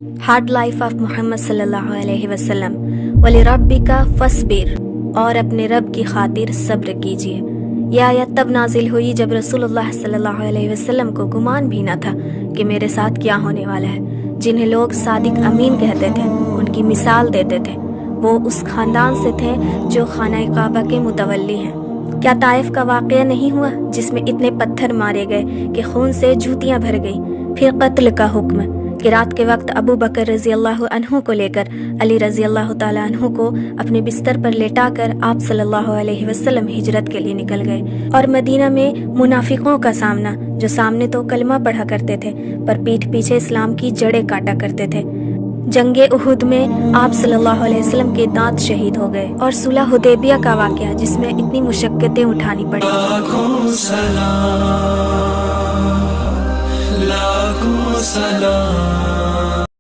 Hard life of Mohammad सल्लल्लाहु अलैहि वसल्लम वली रब्बिका फस्बिर, और अपने रब की खातिर सब्र कीजिए। यह आयत तब नाजिल हुई जब रसूलुल्लाह सल्लल्लाहु अलैहि वसल्लम को गुमान भी न था कि मेरे साथ क्या होने वाला है। जिन्हें लोग सादिक अमीन कहते थे, उनकी मिसाल देते थे। वो उस खानदान से थे जो खाना काबा के मुतवल्ली हैं। क्या ताइफ का वाक़या नहीं हुआ जिसमें इतने पत्थर मारे गए कि खून से जूतियां भर गई। फिर कत्ल का हुक्म कि रात के वक्त अबू बकर रज़ी अल्लाह अन्हु को लेकर अली रज़ी अल्लाह ताला अन्हु को अपने बिस्तर पर लेटाकर आप सल्लल्लाहु अलैहि वसल्लम हिजरत के लिए निकल गए। और मदीना में मुनाफिकों का सामना, जो सामने तो कलमा पढ़ा करते थे पर पीठ पीछे इस्लाम की जड़ें काटा करते थे। जंगे उहुद में आप सल्लल्लाहु अलैहि वसल्लम के दांत शहीद हो गए। और सुलह हुदैबिया का वाक़या जिसमें इतनी मुशक्क़तें उठानी पड़ी। लाखों सलाम